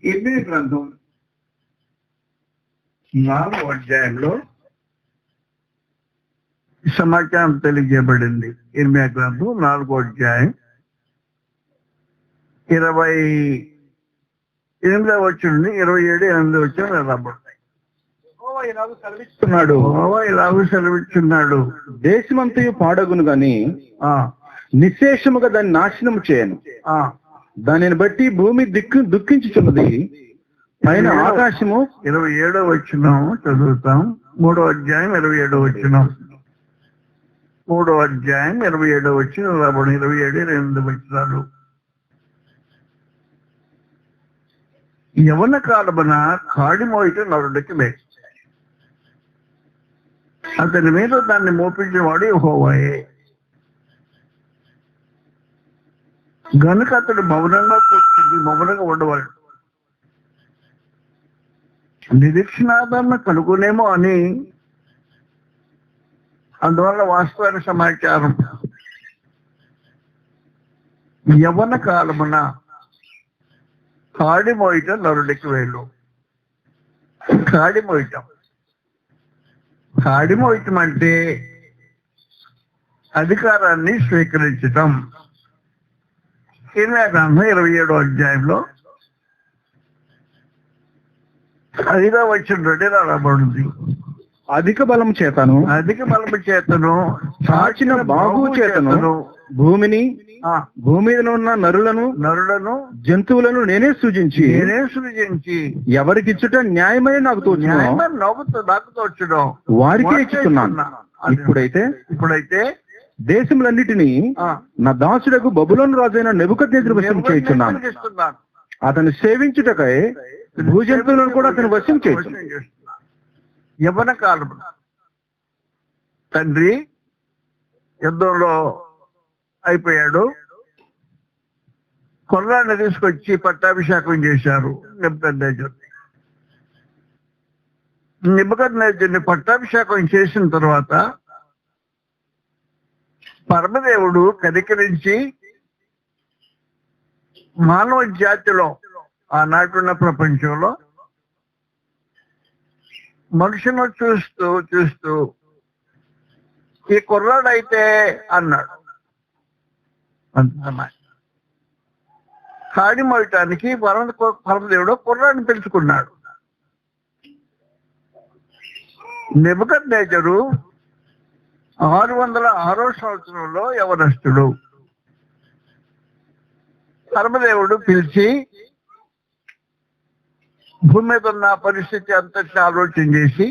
ఇర్మియా గ్రంథం 4వ అధ్యాయంలో సమాచారం తెలియజేయబడింది. ఇర్మియా గ్రంథం 4వ అధ్యాయం 28వ వచనం నుండి 27-28 వచనం రాబడతాయి. ఇలాగూ సెలవిస్తున్నాడు, దేశమంతయు పాడగును గాని నిశ్శేషముగా దాన్ని నాశనము చేయను. దానిని బట్టి భూమి దుఃఖించుచున్నది. పైన ఆకాశము 27వ వచనం చదువుతాం. 3వ అధ్యాయం 27వ వచనం. 3వ అధ్యాయం 27వ వచనం రాబడి 27-28 వచనాలు. యవన కాలమున కాడి మోయిట నరుడికి మేలు, అతని మీద దాన్ని మోపించిన వాడు యెహోవాయే. గనుక అతడు మౌనంగా కూర్చుంది, మౌనంగా ఉండవాడు. నిరీక్షణాదరణ కనుగొనేమో అని, అందువల్ల వాస్తవమైన సమాచారం. యవన కాలమున కాడి మోయిట నరుడికి వేలు. కాడి మోయటం అంటే అధికారాన్ని స్వీకరించటం. ఇర్మియా గ్రంథం 27వ అధ్యాయంలో 5వ వచనం నుండి రాబడింది. అధిక బలము చేతను చాచిన బాహు చేతను భూమిని, భూమి మీద ఉన్న నరులను జంతువులను నేనే సృజించి ఎవరికిచ్చుట న్యాయమని నాకు తోచును వారికే ఇచ్చుతున్నాను. ఇప్పుడైతే దేశములన్నిటినీ నా దాసుడకు బబులోను రాజైన నెబుకద్నెజరు వశం చేయుచున్నాను. అతను సేవించుటకై భూజంతువులను కూడా అతను వశం చేయుచున్నాను. యవన కాలం తండ్రి యుద్ధంలో అయిపోయాడు. కొర్రాన్ని తీసుకొచ్చి పట్టాభిషేకం చేశారు నెబుకద్నెజరుని పట్టాభిషేకం చేసిన తర్వాత పరమదేవుడు కనికరించి మానవ జాతిలో, ఆనాటున్న ప్రపంచంలో మనుషులను చూస్తూ ఈ కుర్రాడైతే అన్నాడు. కాడి మోయటానికి పరమదేవుడు కుర్రాడిని పిలుచుకున్నాడు. నెబుకద్నెజరు 606వ సంవత్సరంలో యవనస్తుడు. పరమదేవుడు పిలిచి భూమి మీద ఉన్న పరిస్థితి అంతటిని ఆలోచన చేసి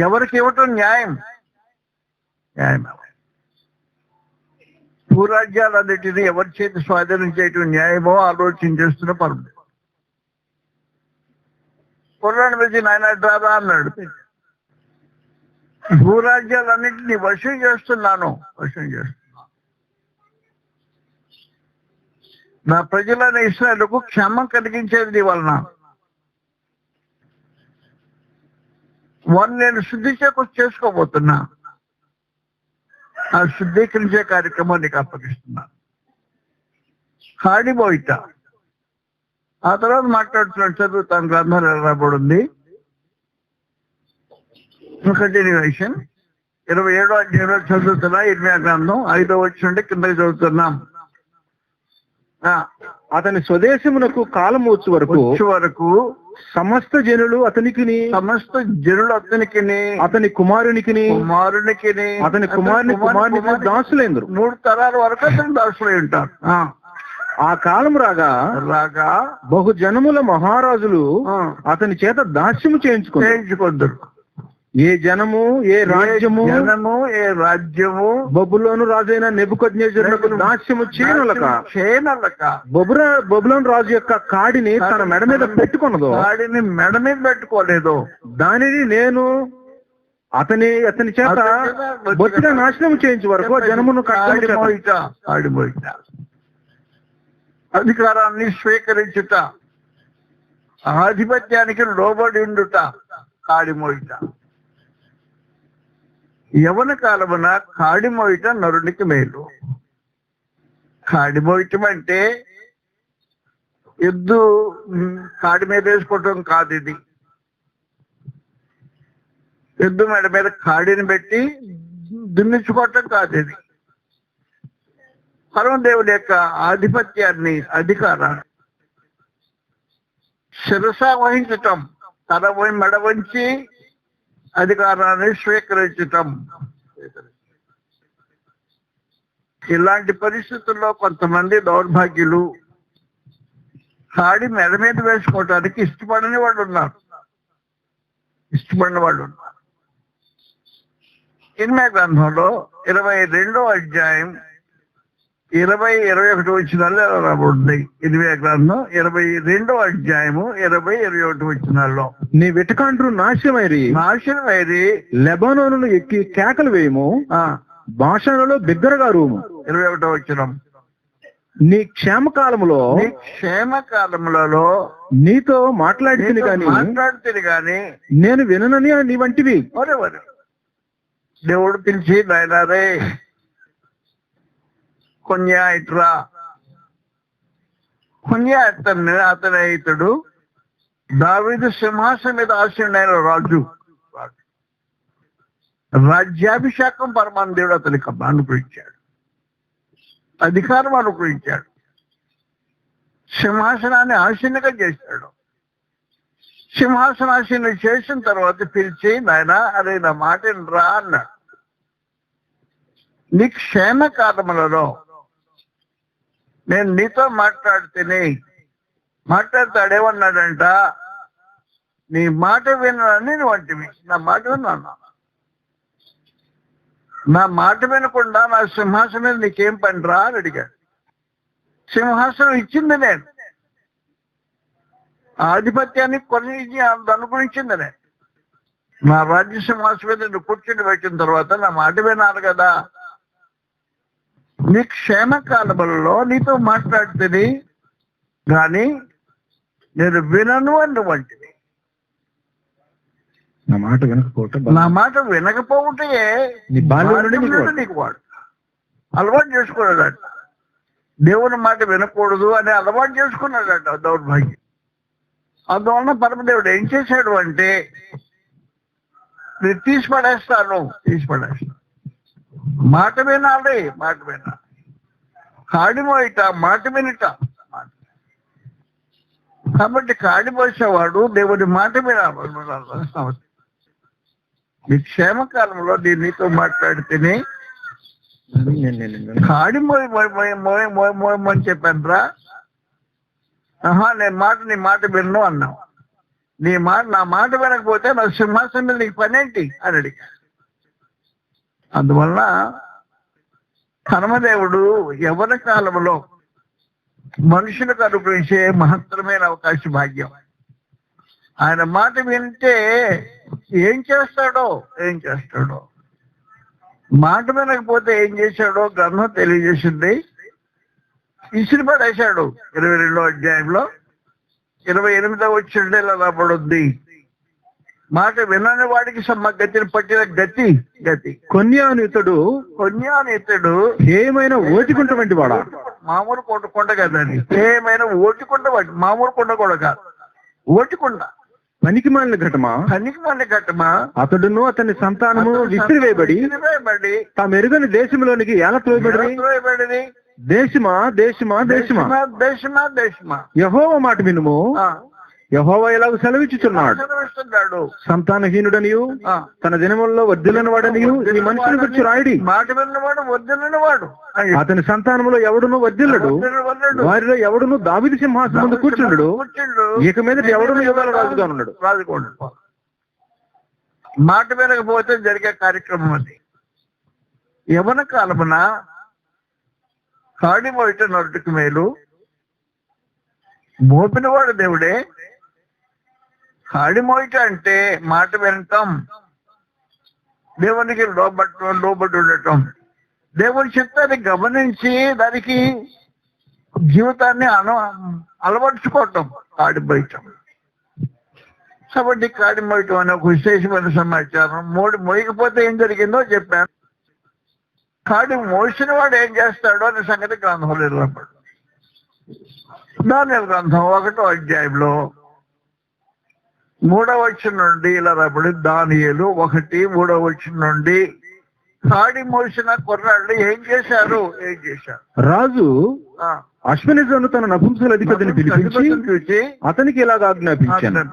ఎవరికి ఇవ్వటం న్యాయం, భూరాజ్యాలన్నిటినీ ఎవరి చేతి స్వాధీనం చేయటం న్యాయమో ఆలోచన చేస్తున్న పరమదేవుడు కుర్రాన్ని పిలిచి నాయన రాదా అన్నాడు. భూరాజ్యాలన్నింటినీ వశం చేస్తున్నాను. నా ప్రజలైన ఇశ్రాయేలుకు క్షేమం కలిగించేది నీ వలన. వారిని నేను చేసుకోబోతున్నా. ఆ శుద్ధీకరించే కార్యక్రమం నీకు అప్పగిస్తున్నాను. కాడి మోయిట. ఆ తర్వాత మాట్లాడుతున్నాడు. చదువుతాను, గ్రంథాలు రాబడింది. కంటిన్యూషన్ 27వ అధ్యాయంలో చదువుతున్నా. ఇర్మియా గ్రంథం 5వ వచనం నుండి కిందకి చదువుతున్నాం. అతని స్వదేశమునకు కాలం వచ్చే వరకు సమస్త జనులు అతనికి అతని కుమారునికి అతని కుమారునికి దాసులేందరు. 3 తరాల వరకు అతని దాసులై ఉంటారు. ఆ కాలం రాగా బహు జనముల మహారాజులు అతని చేత దాస్యము చేయించుకుందరు. ఏ జనము ఏ రాజ్యము బబులోను రాజైన నెబుకద్నెజరునకు దాస్యము చేయనలక బబులోను రాజు యొక్క కాడిని తన మెడ మీద పెట్టుకోలేదు. దానిని నేను అతని చేత బొత్తిగా నాశనం చేయించే వరకు జనమును అధికారాన్ని స్వీకరించుట, ఆధిపత్యానికి లోబడి ఉండుట కాడి మోయిట. యవన కాలమున కాడి మోయిట నరునికి మేలు. కాడి మోయటం అంటే ఎద్దు కాడి మీద వేసుకోవటం కాదు ఇది. ఎద్దు మెడ మీద కాడిని పెట్టి దున్నించుకోవటం కాదు ఇది. పరమదేవుడి యొక్క ఆధిపత్యాన్ని, అధికారాన్ని శిరస వహించటం, తల మెడ వంచి అధికారాన్ని స్వీకరించటం. ఇలాంటి పరిస్థితుల్లో కొంతమంది దౌర్భాగ్యులు కాడి మెడ మీద వేసుకోవటానికి ఇష్టపడని వాళ్ళు ఉన్నారు. ఇర్మియా గ్రంథంలో 22వ అధ్యాయం 20-21 వచనాల్లో రాబడింది. ఇర్మియా గ్రంథం 22వ అధ్యాయము 20-21 వచనాల్లో, నీ వెటకాండ్రు నాశనమైరి లెబానోనును ఎక్కి కేకలు వేయము, భాషలలో బిగ్గరగా రూము. 21వ వచనం, నీ క్షేమకాలములో నీతో మాట్లాడితే గాని నేను విననని నీ వంటివి. దేవుడు పిలిచి, నాయనారే కొన్యా ఇట్రా. కొన్యా అతని ఇతడు దావీదు సింహాసనం మీద ఆసీనుడైన రాజు. రాజ్యాభిషేకం పరమాన దేవుడు అతనికి అనుగ్రహించాడు, అధికారం అనుగ్రహించాడు, సింహాసనాన్ని ఆసీనుగా చేశాడు. సింహాసనాసీనులు చేసిన తర్వాత పిలిచి, నాయన అరే నా మాట రా అన్నాడు. నీ క్షేమ కాలములలో నేను నీతో మాట్లాడతాడేమన్నాడంట, నీ మాట వినని వంటివి. నా మాట విన్నాను. నా మాట వినకుండా నా సింహాసనం మీద నీకేం పని రా అని అడిగాడు. సింహాసనం ఇచ్చింది నేను, ఆధిపత్యాన్ని అనుగుణించింది నేను. నా రాజ్య సింహాసనం మీద నువ్వు కూర్చుని పెట్టిన తర్వాత నా మాట వినాలి కదా. నీ క్షేమకాలములలో నీతో మాట్లాడితే కానీ నేను వినను అని వంటివి. నా మాట వినకపోతే నీకు వాడు అలవాటు చేసుకున్నాడట. దేవుని మాట వినకూడదు అని అలవాటు చేసుకున్నాడట దౌర్భాగ్యం. అందువలన పరమదేవుడు ఏం చేశాడు అంటే, నేను తీసి పడేస్తాను. మాట వినాలి. కాడి మోయిట మాట వినట. కాబట్టి కాడి మోసేవాడు దేవుడి మాట వినాలి. నీ క్షేమకాలంలో నీతో మాట్లాడితేనే కాడి మోయమని చెప్పాను రా. నీ మాట విన్ను అన్నావు. నా మాట వినకపోతే నా సింహాసనం మీద నీకు పనేంటి అని అడిగాడు. అందువల్ల పరమదేవుడు యవ్వన కాలంలో మనుషులకు అనుగ్రహించే మహత్తరమైన అవకాశ భాగ్యం. ఆయన మాట వింటే ఏం చేస్తాడో మాట వినకపోతే ఏం చేశాడో గ్రంథం తెలియజేసింది. ఇసిరి పడేశాడు. 22వ అధ్యాయంలో 28వ వచనంలో ఇలా రాబడుద్ది, మాట వినని వాడికి గతిని పట్టిన గతి. కొన్యాను ఇతడు ఏమైనా ఓటికుంట వంటి వాడా? మామూలు కొండ కదండి. ఏమైనా ఓటికుంట వంటి, మామూలు కొండ కూడా కాదు, ఓటికుండ. పనికిమాలిన ఘటమా అతడును అతని సంతానము విసిరివేయబడి తామెరుగని దేశంలోనికి ఎలా త్రోయబడి దేశమా యెహోవా మాట వినుము. యెహోవా ఎలాగ సెలవిచ్చుచున్నాడు, సంతానహీనుడనియు తన దినములలో వర్ధిల్లని వాడనియు ఈ మనుషుని గురించి రాయడి. మాట విన్నవాడు వర్ధిల్లని వాడు, అతని సంతానములో ఎవడును వర్ధిల్లడు, వారిలో ఎవడును దావీదు సింహాసనం ముందు కూర్చుండు, ఇక మీద ఎవడును యుగాల రాజుగా ఉన్నాడు. మాట వినకపోతే జరిగే కార్యక్రమం అది. యవ్వన కాలమున కాడి మోయట నరుడికి మేలు, మోపినవాడు దేవుడే. కాడి మోయట అంటే మాట వినటం, దేవునికి లోబడి ఉండటం, దేవుని చిత్తాన్ని గమనించి దానికి జీవితాన్ని అలవర్చుకోవటం కాడి మోయటం. కాబట్టి కాడి మోయటం అనే ఒక విశేషమైన సమాచారం. మోయకపోతే ఏం జరిగిందో చెప్పాను. కాడి మోసిన వాడు ఏం చేస్తాడో అనే సంగతి గ్రంథంలో రాబడు. దానియేలు గ్రంథం 1వ అధ్యాయంలో 3వ వచనం నుండి ఇలా రాబడి, దానియేలు 1:3 నుండి, కాడి మోసిన కుర్రాళ్ళు ఏం చేశారు? రాజు అశ్వనిజను తన నపుంసకుల అధిపతిని పిలిపించి అతనికి ఇలాగ ఆజ్ఞాపించాను,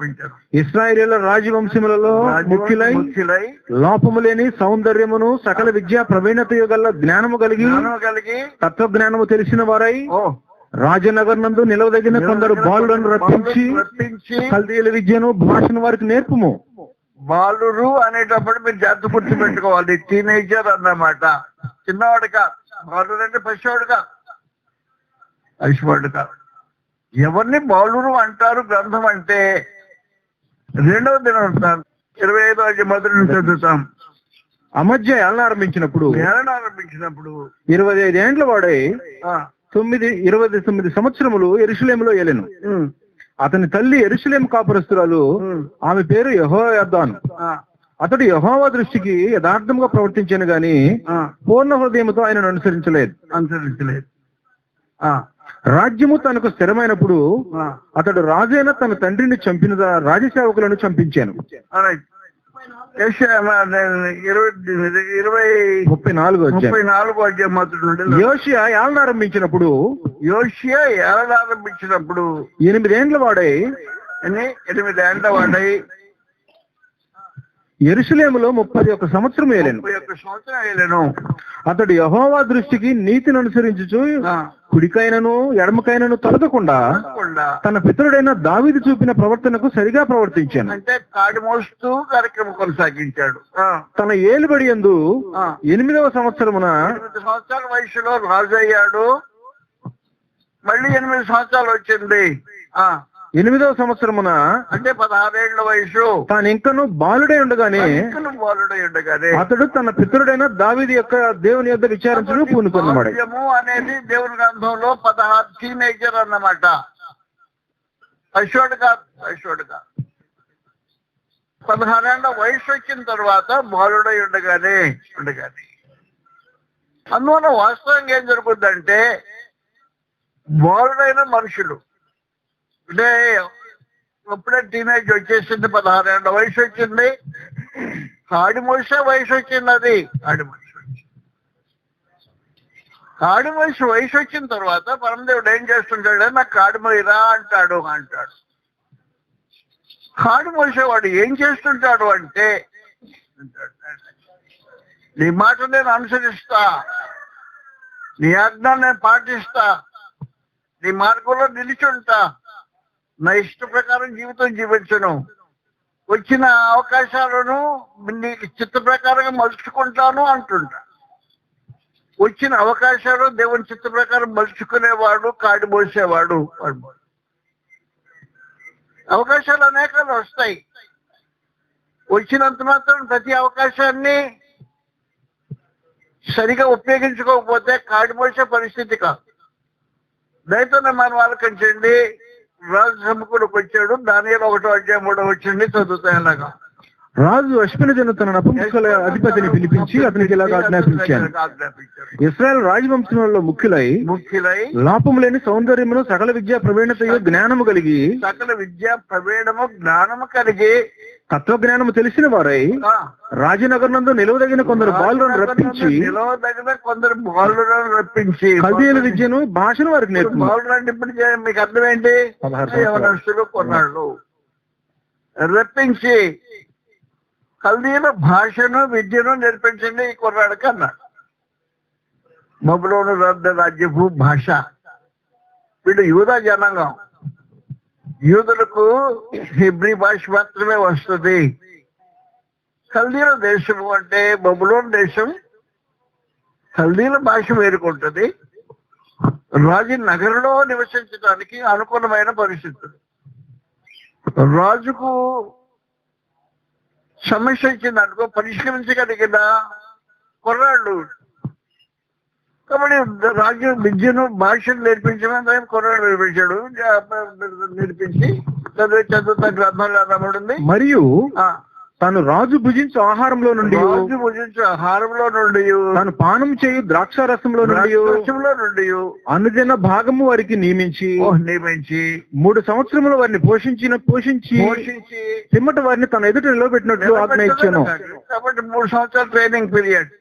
ఇశ్రాయేలీయుల రాజవంశములలో ముఖ్యులై లోపము లేని సౌందర్యమును సకల విద్యా ప్రవీణత గల జ్ఞానము కలిగి తత్వజ్ఞానము తెలిసిన వారై రాజనగర్ నందు నిలవదగిన కొందరు బాలులను రప్పించి కల్దీయుల విద్యను భాషను వారికి నేర్పుము. బాలురు అనేటప్పుడు మీరు జాగ్రత్త గుర్తు పెట్టుకోవాలి. టీనేజర్ అన్నమాట, చిన్నవాడుగా. బాలురు అంటే పసివాడుగా, పసివాడుగా. ఎవరిని బాలురు అంటారు గ్రంథం అంటే? 2వ దినవృత్తాంతం 25వ అధ్యాయం మొదటి నుంచి చదువుతాం. అమధ్య ఏలన ఆరంభించినప్పుడు 25 ఏండ్ల వాడై 29 సంవత్సరములు యెరూషలేములో ఏలెను. అతని తల్లి యెరూషలేము కాపురస్తురాలు, ఆమె పేరు యెహోయాదాను. అతడు యెహోవా దృష్టికి యథార్థంగా ప్రవర్తించాను గాని పూర్ణ హృదయంతో ఆయనను అనుసరించలేదు. రాజ్యము తనకు స్థిరమైనప్పుడు అతడు రాజైన తన తండ్రిని చంపిన రాజసేవకులను చంపించాను. 34వ అధ్యాయం మొదటి. యోషియా ఏలన ఆరంభించినప్పుడు 8 ఏండ్ల వాడై యెరూషలేములో 31 సంవత్సరం ఏలెను. అతడు యెహోవా దృష్టికి నీతిని అనుసరించుచు కుడికైనను ఎడమకైనను తొలగకుండా తన పితరుడైన దావీదు చూపిన ప్రవర్తనకు సరిగా ప్రవర్తించాను. అంటే కాడి మోస్తూ కార్యక్రమం కొనసాగించాడు. తన ఏలుబడి యందు 8వ సంవత్సరమున 8 సంవత్సరాల వయసులో రాజు అయ్యాడు. మళ్ళీ 8 సంవత్సరాలు వచ్చింది. 8వ సంవత్సరమున అంటే 16 ఏళ్ల వయసు. తాను ఇంకను బాలుడై ఉండగానే అతడు తన పితరుడైన దావీదు యొక్క దేవుని యొద్ద విచారించడం పూనుకున్నాడు. అనేది దేవుని గ్రంథంలో 16 టీనేజర్ అన్నమాట. పశువుడుగా 16 ఏళ్ల వయసు వచ్చిన తర్వాత బాలుడై ఉండగానే అందువల్ల వాస్తవంగా ఏం జరుగుతుందంటే, బాలుడైన మనుషులు అంటే అప్పుడే టీనేజ్ వచ్చేసింది, 16 ఏళ్ల వయసు వచ్చింది, కాడి మోసే వయసు వచ్చింది. అది కాడి మోసే వయసు వచ్చిన తర్వాత పరమదేవుడు ఏం చేస్తుంటాడు? నాకు కాడి మోయిరా అంటాడు. కాడి మోసేవాడు ఏం చేస్తుంటాడు అంటే, నీ మాట నేను అనుసరిస్తా, నీ ఆజ్ఞ నేను పాటిస్తా, నీ మార్గంలో నిలిచుంటా, నా ఇష్ట ప్రకారం జీవితం జీవించను, వచ్చిన అవకాశాలను నీ చిత్త ప్రకారంగా మలుచుకుంటాను అంటుంటా. వచ్చిన అవకాశాలు దేవుని చిత్త ప్రకారం మలుచుకునేవాడు కాడి మోసేవాడు. అవకాశాలు అనేకాలు వస్తాయి. వచ్చినంత మాత్రం ప్రతి అవకాశాన్ని సరిగా ఉపయోగించుకోకపోతే కాడి మోసే పరిస్థితి కాదు. దయతోనే మనం ఆలోచించండి. రాజు సముఖుడికి వచ్చాడు. దానియేలు 1వ అధ్యాయం 3వ వచనం చదువుతాయి. అలాగా రాజు అశ్వనిజను తన నపుంసకుల అధిపతిని పిలిపించి అతనికి ఇలాగ ఆజ్ఞాపించాను, ఇశ్రాయేలు రాజవంశంలో ముఖ్యులై లోపము లేని సౌందర్యమును సకల విద్యా ప్రవీణతయు జ్ఞానము కలిగి తత్వజ్ఞానము తెలిసిన వారై రాజనగర్ నందు నిలవదగిన కొందరు బాలులను రప్పించి కల్దీయుల విద్యను భాషను వారికి నేర్పు. బాలుడు ఇప్పుడు మీకు అర్థం ఏంటి? కొన్నాళ్ళు రప్పించి కల్దీయుల భాషను విద్యను నేర్పించండి ఈ కుర్రాడికి అన్నాడు. బబులోను రాజ్యపు భాష. వీడు యూదా జనాంగం. యూదులకు హిబ్రీ భాష మాత్రమే వస్తుంది. కల్దీయుల దేశము అంటే బబులోను దేశం. కల్దీయుల భాష వేరుకుంటుంది. రాజు నగరంలో నివసించడానికి అనుకూలమైన పరిస్థితులు. రాజుకు సమస్య ఇచ్చిందనుకో, పరిష్కరించగలిగిన కుర్రాళ్ళు. కాబట్టి రాజు విద్యను భాషను నేర్పించమని కుర్రాడు నేర్పించి చదువుతా గ్రంథంలో రాబడింది. మరియు తాను రాజు భుజించు ఆహారంలో నుండి తాను పానం చేయు ద్రాక్షారసంలో నుండి అనుదిన భాగము వారికి నియమించి 3 సంవత్సరములు వారిని పోషించి పిమ్మట వారిని తన ఎదుట నిలబెట్టినట్లు ఆజ్ఞ ఇచ్చాను. కాబట్టి 3 సంవత్సరాల ట్రైనింగ్ పీరియడ్.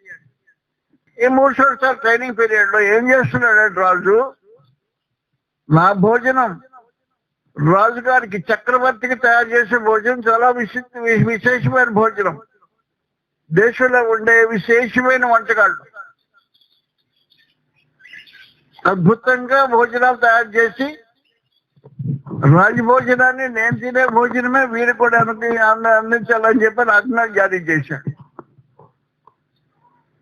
ఈ 3 సంవత్సరాల ట్రైనింగ్ పీరియడ్ లో ఏం చేస్తున్నాడంటే రాజు, నా భోజనం రాజు గారికి చక్రవర్తికి తయారు చేసే భోజనం చాలా విశేషమైన భోజనం. దేశంలో ఉండే విశేషమైన వంటకాళ్ళు అద్భుతంగా భోజనాలు తయారు చేసి రాజు భోజనాన్ని నేను తినే భోజనమే వీరు కూడా అందించాలని చెప్పి ఆజ్ఞ జారీ చేశాడు.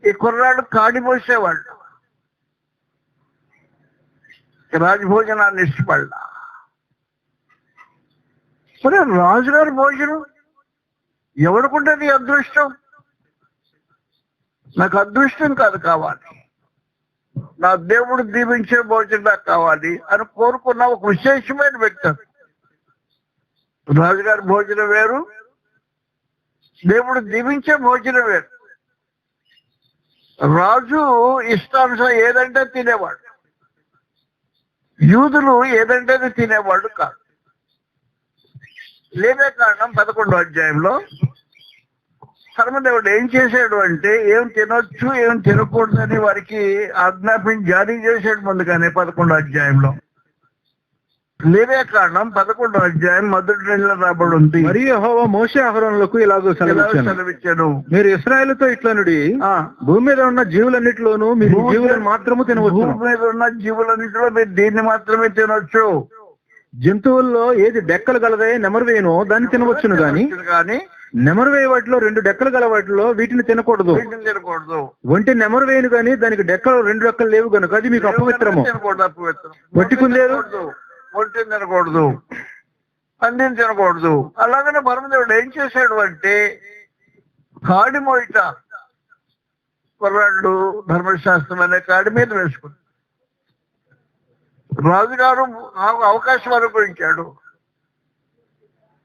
ఈ కుర్రాడు కాడి పోసేవాళ్ళు, రాజభోజనాన్ని ఇష్టపడ్డా. మరి రాజుగారి భోజనం ఎవరికుంటుంది అదృష్టం? నాకు అదృష్టం కాదు కావాలి, నా దేవుడు దీవించే భోజనం నాకు కావాలి అని కోరుకున్న ఒక విశేషమైన వ్యక్తి. రాజుగారి భోజనం వేరు, దేవుడు దీవించే భోజనం వేరు. రాజు ఇష్టానుసారం ఏదంటే తినేవాడు, యూదులు ఏదంటే తినేవాడు కాదు. లేవే కారణం 11వ అధ్యాయంలో ధర్మదేవుడు ఏం చేశాడు అంటే ఏం తినొచ్చు ఏం తినకూడదని వారికి ఆజ్ఞాపించి జారీ చేశాడు ముందుగానే 11వ అధ్యాయంలో. లేవే కారణం 11వ అధ్యాయం మొదటి నెలలో రాబడి ఉంది. మరియు యెహోవా మోషే అహరోనులకు ఇలాగ సెలవిచ్చాను, మీరు ఇశ్రాయేలుతో ఇట్లనుడి, భూమి మీద ఉన్న జీవులన్నిటిలోనూ మీరు జీవులను మాత్రము తినవచ్చు. భూమి మీద ఉన్న జీవులన్నిటిలో మీరు దీన్ని మాత్రమే తినొచ్చు. జంతువుల్లో ఏది డెక్కలు గలదే నెమరువేనో దాన్ని తినవచ్చును గాని నెమరువేయ వాటిలో 2 డెక్కలు గల వాటిలో వీటిని తినకూడదు. ఒంటి నెమరువేయను గాని దానికి డెక్కలు 2 డెక్కలు లేవు కనుక అది మీకు అపవిత్రము. పట్టుకుందేరు ఒంటిని తినకూడదు, పందిని తినకూడదు. అలాగనే పరమదేవుడు ఏం చేశాడు అంటే కాడి మోయిట కుర్రాళ్ళు ధర్మశాస్త్రం అనే కాడి మీద వేసుకుంది. రాజుగారు అవకాశం అనుభవించాడు.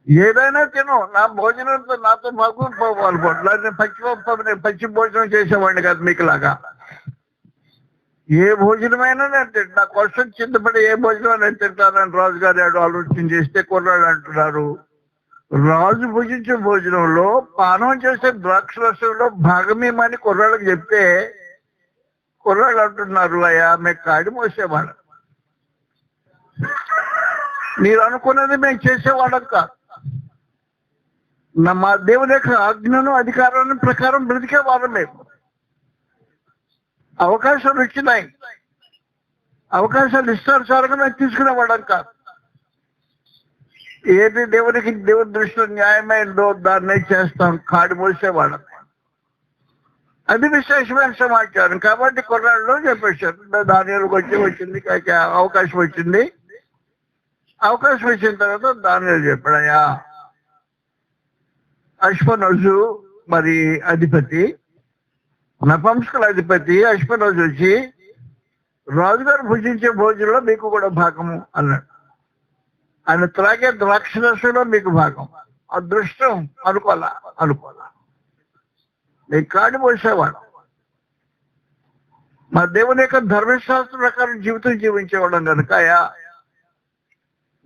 ఏదైనా తిను, నా భోజనంతో నాతో మాకు పాల్పడు. పచ్చి భోజనం చేసేవాడిని కాదు మీకులాగా. ఏ భోజనమైనా నేను తింటా, కోసం చింతపడి ఏ భోజనం నేను తింటానని రాజుగారు ఆలోచన చేస్తే కుర్రాడు అంటున్నారు, రాజు భుజించే భోజనంలో పానం చేసే ద్రాక్షరసంలో భాగమేమని కుర్రాళ్ళకి చెప్తే కుర్రాళ్ళు అంటున్నారు, అయ్యా మేము కాడి మోసేవాళ్ళం, మీరు అనుకున్నది మేము చేసేవాళ్ళం కాదు. మా దేవుని యొక్క ఆజ్ఞను అధికారాన్ని ప్రకారం బ్రతికే వాళ్ళం మేము. అవకాశాలు వచ్చినాయి, అవకాశాలు ఇష్టానుసారంగా మేము తీసుకునేవాళ్ళం కాదు. ఏది దేవుని దృష్టిలో న్యాయమైందో దాన్నే చేస్తాం, కాడి మోసేవాళ్ళం. అది విశేషమైన సమాచారం. కాబట్టి కుర్రాళ్ళు చెప్పేశారు, దానియాలకు వచ్చింది అవకాశం వచ్చింది. అవకాశం వచ్చిన తర్వాత దానియాలు చెప్పాడయ్యా, అశ్వనోజు మరి అధిపతి, నపుంసకుల అధిపతి అశ్వనోజు వచ్చి రాజుగారు భుజించే భోజనంలో మీకు కూడా భాగము అన్నాడు. ఆయన త్రాగే ద్రాక్షరసంలో మీకు భాగం. అదృష్టం అనుకోలా నేను కాడి పోసేవాడు. మా దేవుని యొక్క ధర్మశాస్త్రం ప్రకారం జీవితం జీవించేవాళ్ళం కనుక అయ్యా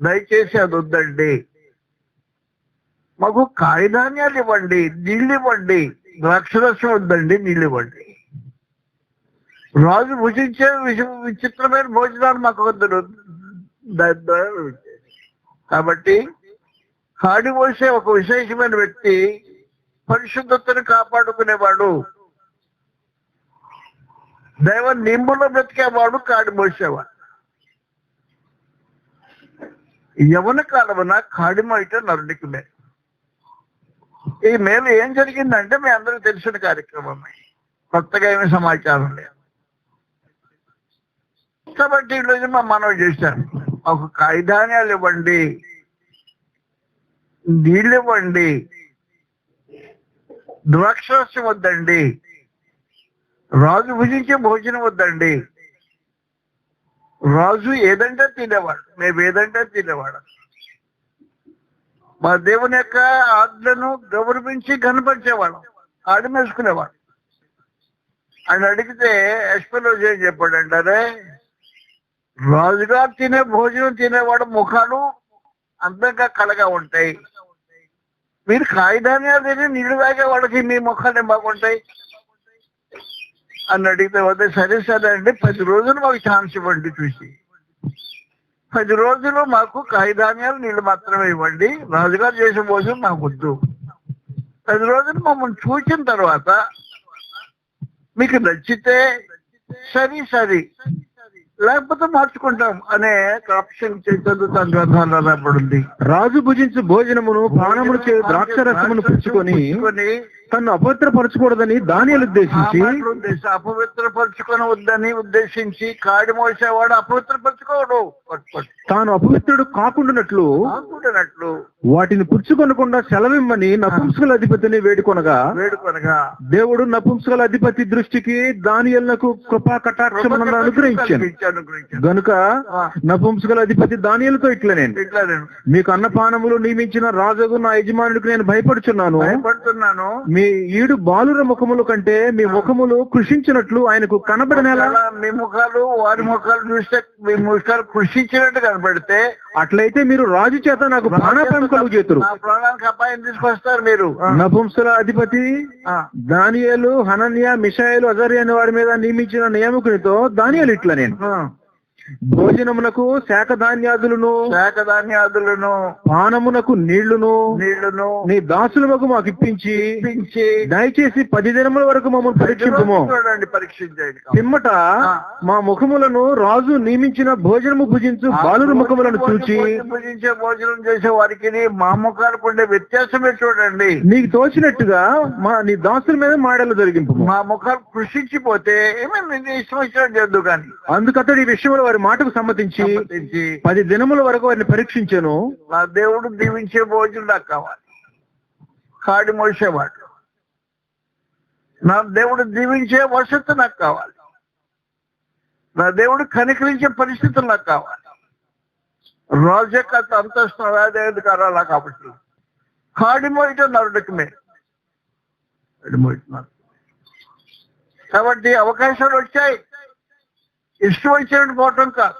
దయచేసి అది వద్దండి, మాకు కాయధాన్యాలు ఇవ్వండి, నీళ్ళు ఇవ్వండి, ద్రాక్షరసం వద్దండి, నీళ్ళు ఇవ్వండి. రాజు భుజించే విచిత్రమైన భోజనాలు మాకు వద్దు. కాబట్టి కాడి పోసే ఒక విశేషమైన వ్యక్తి పరిశుద్ధతను కాపాడుకునేవాడు, దైవ నింబులో బ్రతికేవాడు, కాడి మోసేవాడు. యవన కాలమున కాడి మోయట నరునికి మేలు. ఈ మేలు ఏం జరిగిందంటే మీ అందరికి తెలిసిన కార్యక్రమమే, కొత్తగా ఏమీ సమాచారం లేదు. కాబట్టి ఈరోజు మా మనవి చేశాను, ఒక కాయధాన్యాలు ఇవ్వండి, నీళ్ళు ఇవ్వండి, ద్రాక్షరసం వద్దండి, రాజు భుజించే భోజనం వద్దండి. రాజు ఏదంటే తినేవాడు, మేము ఏదంటే తినేవాడు. మా దేవుని యొక్క ఆజ్ఞను గౌరవించి కనపరిచేవాడు, ఆడిమేసుకునేవాడు. ఆయన అడిగితే ఎస్పెలోజీ ఏం చెప్పాడంటారే, రాజుగారు తినే భోజనం తినేవాడు ముఖాలు అందంగా కళగా ఉంటాయి, మీరు కాగితాన్ని తిని నీళ్లు తాగే వాళ్ళకి మీ ముఖాలు బాగుంటాయి అని అడిగితే వద్ద సరే సరే అండి 10 రోజులు మాకు ఛాన్స్ ఇవ్వండి, చూసి 10 రోజులు మాకు కాగితాన్యాలు నీళ్లు మాత్రమే ఇవ్వండి, రాజుగారు చేసే భోజనం మాకు వద్దు, 10 రోజులు మమ్మల్ని చూసిన తర్వాత మీకు నచ్చితే సరి లేకపోతే మార్చుకుంటాం అనే ఆప్షన్ చదువుతాను గ్రంథాల్లో రాబడింది. రాజు భుజించు భోజనమును పానమును చే ద్రాక్ష రసమును పుచ్చుకొని తను అపవిత్రపరచకూడదని దానియేలు ఉద్దేశించి, అపవిత్రపరచుకొని వద్దని ఉద్దేశించి కాడి మోసేవాడు అపవిత్రపరచుకోవడు, తాను అపవిత్రుడు కాకుండానట్లు వాటిని పుచ్చుకొనకుండా సెలవిమ్మని నపుంసకుల అధిపతిని వేడుకొనగా దేవుడు నపుంసకుల అధిపతి దృష్టికి దానియేలునకు కృపా కటాక్షములను అనుగ్రహించాను. గనుక నపుంసకుల అధిపతి దానియేలుతో ఇట్లనేను, మీకు అన్నపానములు నియమించిన రాజుకు నా యజమానుడికి నేను భయపడుచున్నాను. మీ ఈడు బాలుర ముఖముల కంటే మీ ముఖములు కృషించినట్లు ఆయనకు కనబడనేలా. మీ ముఖాలు వారి ముఖాలు చూస్తే మీ ముఖాలు కృషించినట్టు కనబడితే అట్లయితే మీరు రాజు చేత నాకు ప్రాణాపాయం కలుగు చేతురు, ప్రాణానికి అపాయం తీసుకొస్తారు. మీరు నపుంసకుల అధిపతి దానియేలు, హనన్యా, మిషాయేలు, అజర్యా అనే వారి మీద నియమించిన నియామకునితో దానియేలు ఇట్లా, నేను భోజనమునకు శాఖధాన్యాదులను పానమునకు నీళ్లును నీ దాసులకు మాకు ఇప్పించి దయచేసి 10 దినముల వరకు మమ్మల్ని పరీక్షించము. పిమ్మట మా ముఖములను రాజు నియమించిన భోజనము భుజించు బాలుర ముఖములను చూచి, భుజించే భోజనం చేసే వారికి మా ముఖాలకు ఉండే వ్యత్యాసమే చూడండి, నీకు తోచినట్టుగా నీ దాసుల మీద మాడలు జరిగింపు. మా ముఖాలు కృషించిపోతే ఏమేమి ఇష్టం వచ్చినట్టు చేద్దు కానీ. అందుకతడు ఈ విషయంలో వారి మాటకు సమ్మతించి 10 దినముల వరకు వారిని పరీక్షించాను. నా దేవుడు దీవించే భోజనం నాకు కావాలి, కాడి మోసేవాడు. నా దేవుడు దీవించే వసతి నాకు కావాలి, నా దేవుడు కనికరించే పరిస్థితులు నాకు కావాలి. రాజు యొక్క అంతస్తు అధికారాలు కాబట్టి కాడి మోయటం నరుడికి మేలు, కాబట్టి అవకాశాలు వచ్చాయి, ఇష్టం వచ్చినట్టు పోవటం కాదు.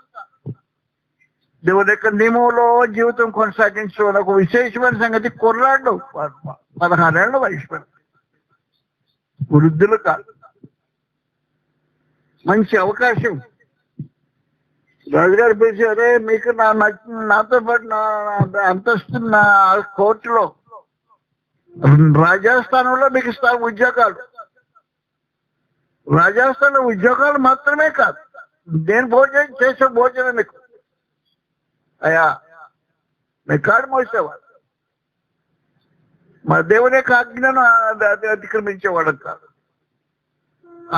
దేవుని యొక్క నియమంలో జీవితం కొనసాగించడం ఒక విశేషమైన సంగతి. కుర్రాళ్ళు 16 ఏళ్ల వయసు, వృద్ధులు కాదు, మంచి అవకాశం. రాజుగారు పిలిచారే, మీకు నాతో పాటు నా అంతస్తు నా కోర్టులో రాజస్థానంలో మీకు ఉద్యోగాలు, రాజస్థాన్ ఉద్యోగాలు మాత్రమే కాదు, నేను భోజనం చేసే భోజనం మీకు అయ్యా మీ కాడు మోసేవాడు. మా దేవుని యొక్క ఆజ్ఞను అతిక్రమించేవాడు కాదు.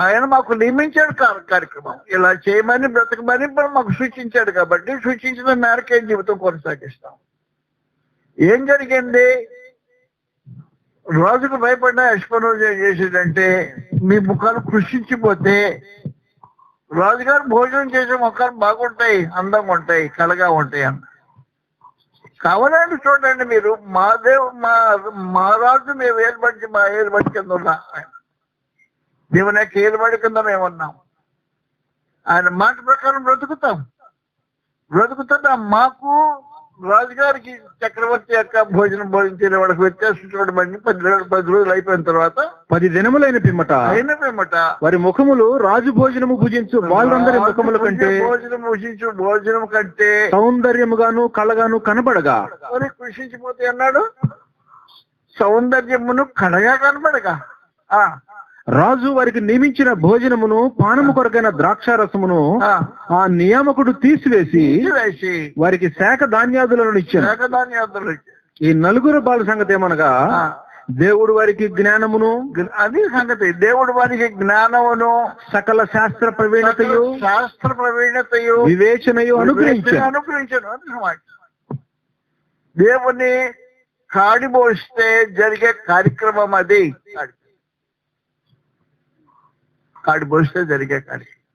ఆయన మాకు నియమించాడు కార్యక్రమం, ఇలా చేయమని బ్రతకమని మాకు సూచించాడు. కాబట్టి సూచించిన మేరకే జీవితం కొనసాగిస్తాం. ఏం జరిగింది? రాజుకు భయపడిన ఎస్పెలోజీ ఏం చేసేదంటే, మీ ముఖాలు కృషించిపోతే రాజుగారు భోజనం చేసే ముఖాలు బాగుంటాయి, అందంగా ఉంటాయి, కళగా ఉంటాయి అన్న. కావాలంటే చూడండి మీరు, మా రాజు మేము ఏలుబడి మా ఏలుబడి కింద ఉన్నా, దేవుని యొక్క ఏలుబడి కింద మేమున్నాం. ఆయన మాట ప్రకారం బ్రతుకుతున్నా మాకు రాజుగారికి చక్రవర్తి యొక్క భోజనం భోజనం వాడికి వ్యత్యాసం చూడమని 10 రోజులు అయిపోయిన తర్వాత 10 దినములైన పిమ్మట వారి ముఖములు రాజు భోజనము భుజించు వాళ్ళందరి ముఖముల కంటే భోజనం కంటే సౌందర్యముగాను కళగాను కనబడగా. కృషించిపోతే అన్నాడు, సౌందర్యమును కళగా కనబడగా. రాజు వారికి నియమించిన భోజనమును పానము కొరకైన ద్రాక్షారసమును ఆ నియామకుడు తీసివేసి వారికి శాఖ ధాన్యాదులను ఇచ్చాను. ఈ నలుగురు బాల సంగతి ఏమనగా, దేవుడు వారికి జ్ఞానమును, అది సంగతి, దేవుడు వారికి జ్ఞానమును సకల శాస్త్ర ప్రవీణతయు వివేచనయు అనుగ్రహించాను. దేవుని కాడిపోస్తే జరిగే కార్యక్రమం అది, కాడిపోస్తే జరిగే కార్యక్రమం.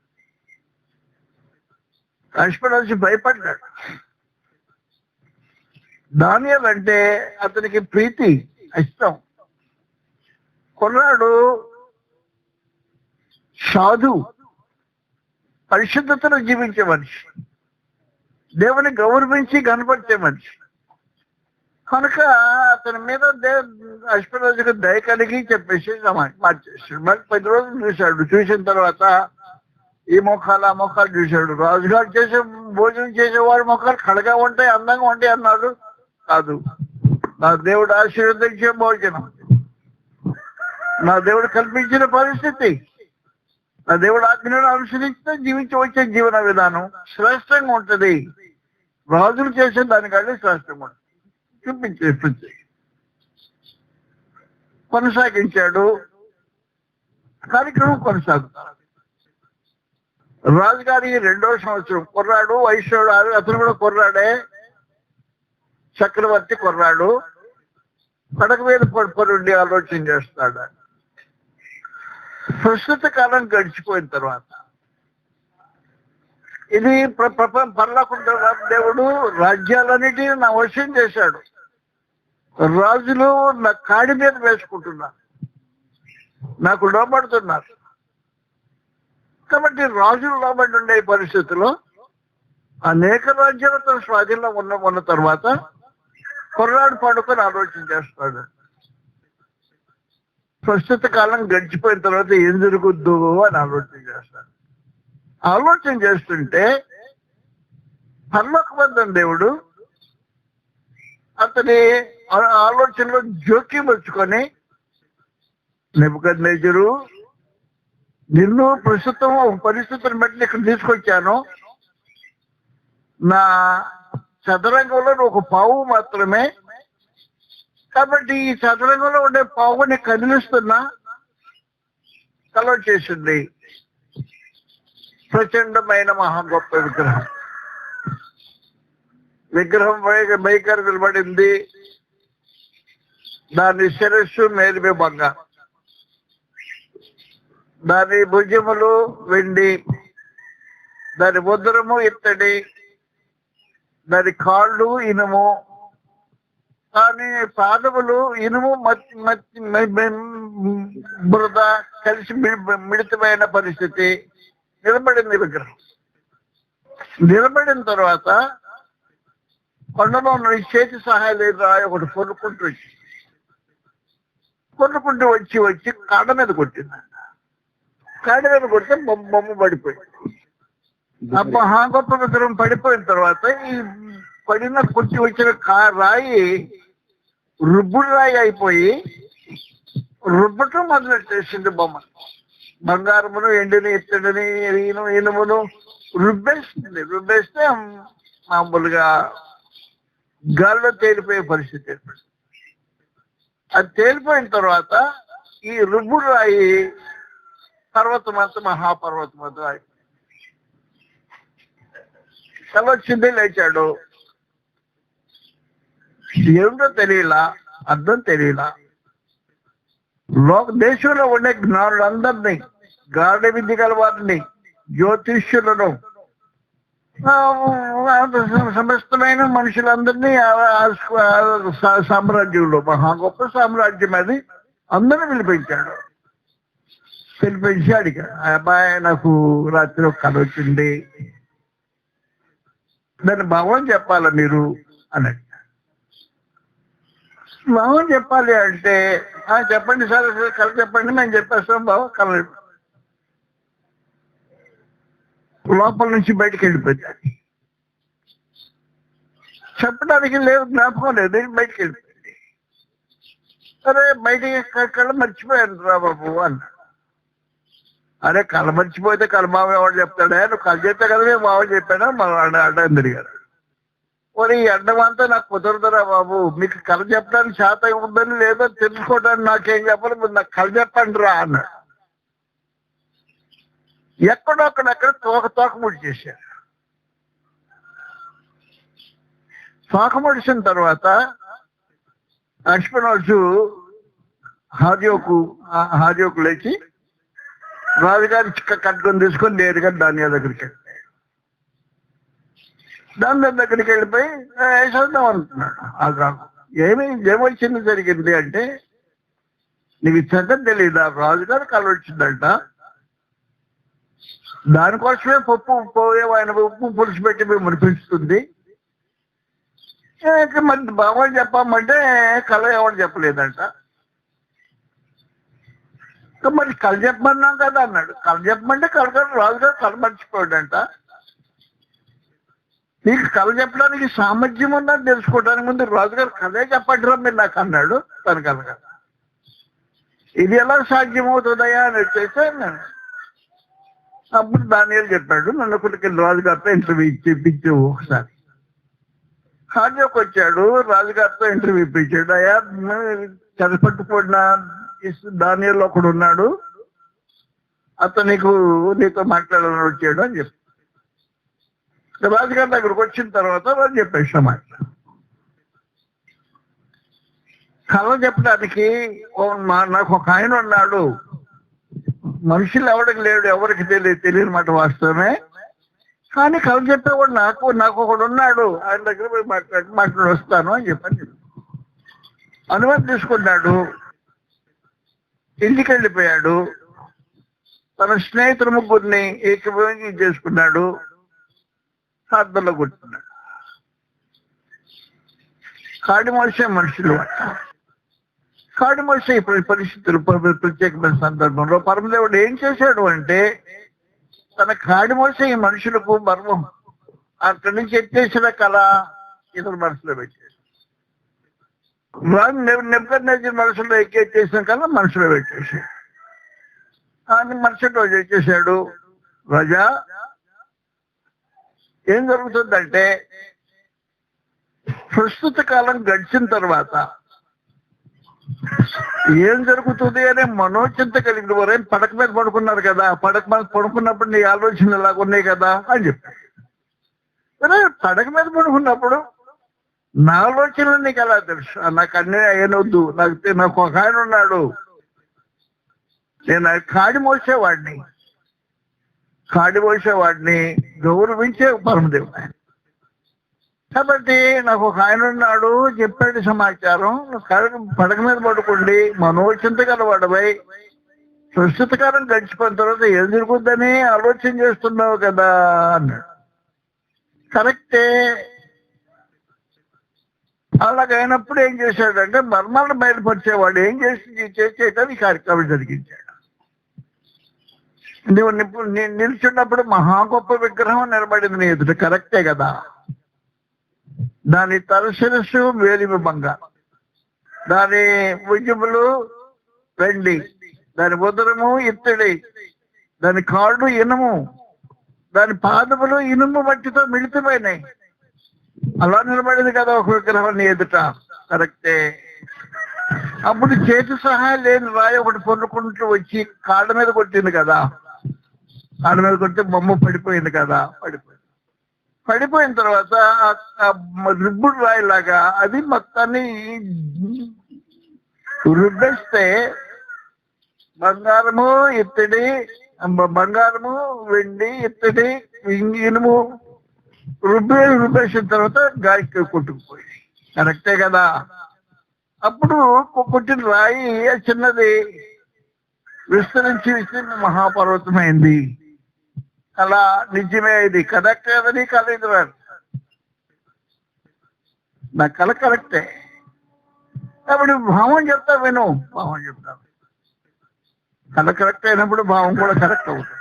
కష్టపడాల్సి భయపడ్డాడు. దానియేలు అంటే అతనికి ప్రీతి, ఇష్టం. కుర్రాడు సాధు, పరిశుద్ధతను జీవించే మనిషి, దేవుని గౌరవించి కనపరిచే మనిషి కనుక అతని మీద అశ్వరాజుకు దయ కలిగి చెప్పేసి మార్చేసాడు. మరి 10 రోజులు చూశాడు. చూసిన తర్వాత ఈ మొఖాలు ఆ మొఖాలు చూశాడు. రాజుగారు చేసే భోజనం చేసేవాడు మొఖాలు కడగా ఉంటాయి, అందంగా ఉంటాయి అన్నాడు. కాదు, నా దేవుడు ఆశీర్వదించే భోజనం, నా దేవుడు కల్పించిన పరిస్థితి, నా దేవుడు ఆజ్ఞను అనుసరిస్తే జీవించి వచ్చే జీవన విధానం శ్రేష్టంగా ఉంటది. రాజులు చేసే దానికంటే శ్రేష్టంగా ఉంటుంది. చూపించి కొనసాగించాడు. కార్యక్రమం కొనసాగుతారు. రాజుగారి 2వ సంవత్సరం, కుర్రాడు, వయస్సుడు, అతను కూడా కుర్రాడే, చక్రవర్తి కుర్రాడు, పడక మీద పడుకొని ఆలోచన చేస్తాడు. ప్రస్తుత కాలం గడిచిపోయిన తర్వాత ఇది పరలోకంలో దేవుడు రాజ్యాలన్నిటినీ నా వశం చేశాడు. రాజులు నా కాడి మీద వేసుకుంటున్నారు, నాకు లోబడుతున్నారు. కాబట్టి రాజులు లోబడి ఉండే పరిస్థితుల్లో అనేక రాజ్యాలు తన స్వాధీనంలో ఉన్న తర్వాత కుర్రాడు పడుకొని ఆలోచన చేస్తాడు. ప్రస్తుత కాలం గడిచిపోయిన తర్వాత ఏం జరుగుద్దు అని ఆలోచన చేస్తాడు. ఆలోచన చేస్తుంటే పరలోకమందున్న దేవుడు అతని ఆలోచనలో జోక్యం వచ్చుకొని, నెబుకద్నెజరు, నిన్ను ప్రస్తుతం పరిస్థితులను బట్టి ఇక్కడ తీసుకొచ్చాను. నా చదరంగంలో ఒక పావు మాత్రమే, కాబట్టి ఈ చదరంగంలో ఉండే పావుని కదిలిస్తున్నా కలవ చేసింది ప్రచండమైన మహా గొప్ప విగ్రహం బైకర్ నిలబడింది. దాని శిరస్సు మేలిమే బంగారం, దాని భుజములు వెండి, దాని ముద్రము ఇత్తడి, దాని కాళ్ళు ఇనుము, దాని పాదములు ఇనుము బురద కలిసి మిళితమైన పరిస్థితి. నిలబడింది విగ్రహం. నిలబడిన తర్వాత కొండలో ఉన్న చేతి సహాయం లేదు, ఒకటి కొనుక్కుంటూ వచ్చి కాడ మీద కొట్టింది. కాడ మీద కొడితే బొమ్మ పడిపోయింది. ఆ మహా గొప్ప విగ్రహం పడిపోయిన తర్వాత ఈ పడిన కొట్టి వచ్చిన రాయి రుబ్బుడు రాయి అయిపోయి రుబ్బటం మొదలెట్టేసింది బొమ్మ. బంగారమును, ఎండిని, ఇత్తడిని, ఇనుమును రుబ్బేస్తుంది. రుబ్బేస్తే మామూలుగా గాల్లో తేలిపోయే పరిస్థితి ఏర్పడింది. అది తేలిపోయిన తర్వాత ఈ రుబ్బుడు రాయి పర్వతమంతా మహాపర్వతమంతా అయిపోయింది. వచ్చింది, లేచాడు. ఏమిటో తెలియలా, అర్థం తెలియలా. దేశంలో ఉండే జ్ఞానులందరినీ, గాఢ విద్య గల వారిని, జ్యోతిష్యులను, సమస్తమైన మనుషులందరినీ సామ్రాజ్యంలో, మహా గొప్ప సామ్రాజ్యం అది, అందరూ పిలిపించాడు. పిలిపించి అడిగాడు, అబ్బాయి నాకు రాత్రి ఒక కళ వచ్చింది, దాన్ని భావం చెప్పాలా మీరు అని అడిగాడు. భావం చెప్పాలి అంటే చెప్పండి సార్, కళ చెప్పండి, మేము చెప్పేస్తాం బావ. కళ లోపల నుంచి బయటకు వెళ్ళిపోయింది. చెప్పడానికి లేదు, జ్ఞాపకం లేదు, బయటకు వెళ్ళిపోయింది. సరే బయటికి కళ మర్చిపోయాను రా బాబు అన్నాడు. అరే కళ మర్చిపోతే కళ బావ ఎవరు చెప్తాడా, నువ్వు కళ చెప్తా కదా మేము బావ చెప్పాడా, మా అడ్డం తిరిగాడు. మరి ఈ అడ్డమంతా నాకు కుదరదురా బాబు, మీకు కళ చెప్పడానికి శాత ఉందని లేదో తెలుసుకోవడానికి నాకేం చెప్పాలి, మీరు నాకు కళ చెప్పండి రా అన్నాడు. ఎక్కడొక్కడెక్కడ తోక ముడి చేశారు. తోక ముడిసిన తర్వాత అశ్వనాజు హాజోకు లేచి రాజుగారి కట్టుకొని తీసుకొని నేరుగా దానియా దగ్గరికి వెళ్ళాడు. దాని దగ్గరికి వెళ్ళిపోయి వేసేద్దాం అనుకున్నాడు. అది ఏమొచ్చింది జరిగింది అంటే, నీకు సంగతి తెలియదా, రాజుగారు కళ వచ్చిందంట, దానికోసమే ఆయన ఉప్పు పులుసు పెట్టి మిమ్మల్ని పిలుస్తుంది. మరి బాబు చెప్పామంటే కళ ఎవరు చెప్పలేదంట. మరి కళ చెప్పమన్నాం కదా అన్నాడు. కళ చెప్పమంటే కళగారు రాజుగారు కళ మర్చిపోయాడంట. నీకు కళ చెప్పడానికి సామర్థ్యం ఉన్నది తెలుసుకోవడానికి ముందు రాజుగారు కథే చెప్పండిరా మీరు నాకు అన్నాడు. తన కథగా ఇది ఎలా సాధ్యమవుతుందయా అని వచ్చేసి నేను అప్పుడు దానియేలు చెప్పాడు, నన్ను ఒకటికి రాజుగారితో ఇంటర్వ్యూ ఇప్పించు ఒకసారి. హాజోకి వచ్చాడు, రాజుగారితో ఇంటర్వ్యూ ఇప్పించాడు. అయ్యా చెరపట్టుకున్న దానియేలు ఒకడు ఉన్నాడు, అతను నీతో మాట్లాడాలని వచ్చాడు అని చెప్పి రాజుగారి దగ్గరకు వచ్చిన తర్వాత వాళ్ళు చెప్పేసాం. కళ చెప్పడానికి నాకు ఒక ఆయన ఉన్నాడు, మనుషులు ఎవరికి లేడు, ఎవరికి తెలియని మాట వాస్తవమే, కానీ కళ చెప్పేవాడు నాకు ఒకడు ఉన్నాడు, ఆయన దగ్గర పోయి మాట్లాడి వస్తాను అని చెప్పని అనుమతి తీసుకున్నాడు. ఇంటికి వెళ్ళిపోయాడు. తన స్నేహితులు ముగ్గురిని ఏకీభవించి చేసుకున్నాడు. ప్రార్థనలో కూర్చున్నాడు. కాడి మోసే మనుషులు కాడి మోసే పరిస్థితులు ప్రత్యేకమైన సందర్భంలో పరమదేవుడు ఏం చేశాడు అంటే, తన కాడి మోసే ఈ మనుషులకు మర్మం అక్కడి నుంచి ఎత్తేసిన కళ ఇతర మనసులో పెట్టాడు. నెబ్బకద్నెజర్ మనసులో ఎక్కేసిన కళ మనసులో పెట్టేశాడు. అని మరుసటి రోజు వచ్చేసాడు, రాజా ఏం జరుగుతుందంటే, ప్రస్తుత కాలం గడిచిన తర్వాత ఏం జరుగుతుంది అనే మనోచింత కలిగిన వారేం పడక మీద పడుకున్నారు కదా, పడక మీద పడుకున్నప్పుడు నీ ఆలోచనలు ఎలాగున్నాయి కదా అని చెప్పాడు. పడక మీద పడుకున్నప్పుడు నా ఆలోచనలు నీకు ఎలా తెలుసు? నాకు అన్నీ అయ్యనొద్దు, నాకు ఒక ఆయన ఉన్నాడు, నేను కాడి మోసేవాడిని గౌరవించే పరమదేవుడు ఆయన. కాబట్టి నాకు ఒక ఆయన ఉన్నాడు, చెప్పాడు సమాచారం, పడక మీద పడుకోండి, మనోచింత గలవాడవై ప్రస్తుత కాలం గడిచిపోయిన తర్వాత ఏం జరుగుతుందని ఆలోచన చేస్తున్నావు కదా అన్నాడు. కరెక్టే. అలాగైనప్పుడు ఏం చేశాడంటే, మర్మాలను బయలుపరిచేవాడు ఏం చేసేయటం ఈ కార్యక్రమం జరిగించాడు. నువ్వు నిల్చున్నప్పుడు మహా గొప్ప విగ్రహం నిలబడింది నీ ఎదుట, కరెక్టే కదా. దాని తలశిరస్సు వేలిమి బంగారం, దాని భుజములు వెండి, దాని ఉదరము ఇత్తడి, దాని కాళ్ళు ఇనుము, దాని పాదములు ఇనుము మట్టితో మిళితమైనాయి. అలా నిలబడింది కదా ఒక విగ్రహం నీ ఎదుట, కరెక్టే. అప్పుడు చేతి సహాయం లేని రాయి ఒకటి పొన్నుకుంటూ వచ్చి కాళ్ళ మీద కొట్టింది కదా, కాళ్ళ మీద కొట్టి బొమ్మ పడిపోయింది కదా. పడిపోయిన తర్వాత రుబ్బుడు రాయిలాగా అది మొత్తాన్ని రుబ్బేస్తే బంగారము వెండి ఇత్తడి ఇనుము రుబ్బేసిన తర్వాత గాలికి కొట్టుకుపోయింది, కరెక్టే కదా. అప్పుడు కొట్టిన రాయి చిన్నది విస్తరించి మహాపర్వతమైంది. అలా నిజమే, ఇది కరెక్టే కదని కళ ఇది నా కళ కరెక్టే. కాబట్టి భావం చెప్తా విను, భావం చెప్తా. కళ కరెక్ట్ అయినప్పుడు భావం కూడా కరెక్ట్ అవుతుంది.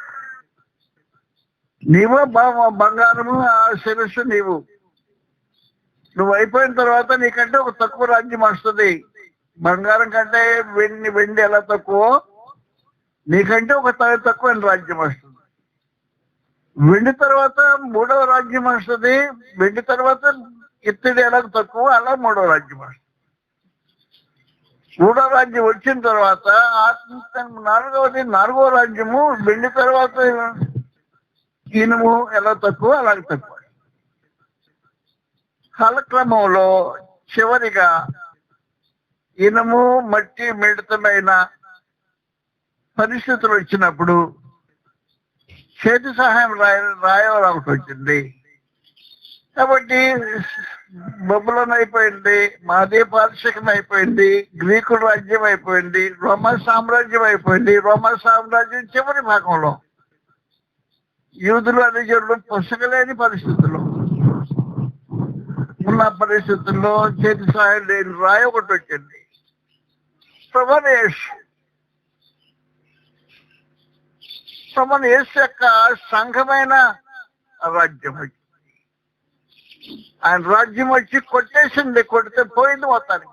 నీవు బంగారము ఆ శిరస్సు నువ్వు అయిపోయిన తర్వాత నీకంటే ఒక తక్కువ రాజ్యం వస్తుంది. బంగారం కంటే వెండి ఎలా తక్కువ, నీకంటే ఒక తక్కువ రాజ్యం వస్తుంది. వెండి తర్వాత మూడవ రాజ్యం వస్తుంది, వెండి తర్వాత ఇత్తడి ఎలా తక్కువ, అలా మూడవ రాజ్యం వస్తుంది. మూడవ రాజ్యం వచ్చిన తర్వాత నాలుగవ రాజ్యము వెండి తర్వాత ఇనుము ఎలా తక్కువ, అలాగే తక్కువ. కాలక్రమంలో చివరిగా ఇనుము మట్టి మిళితమైన పరిస్థితులు వచ్చినప్పుడు చేతి సహాయం రాయవలసి వచ్చింది. కాబట్టి బబులోన్ అయిపోయింది, మాదే పారశకం అయిపోయింది, గ్రీకు రాజ్యం అయిపోయింది, రోమా సామ్రాజ్యం అయిపోయింది. రోమా సామ్రాజ్యం చివరి భాగంలో యూదులు అనుచరులు పుస్తకలేని పరిస్థితుల్లో ఉన్న పరిస్థితుల్లో చేతి సాయం లేని రాయి ఒకటి వచ్చింది. ప్రభు యేసు యొక్క సంఘమైన రాజ్యం వచ్చి ఆయన రాజ్యం వచ్చి కొట్టేసింది. కొడితే పోయింది మొత్తానికి.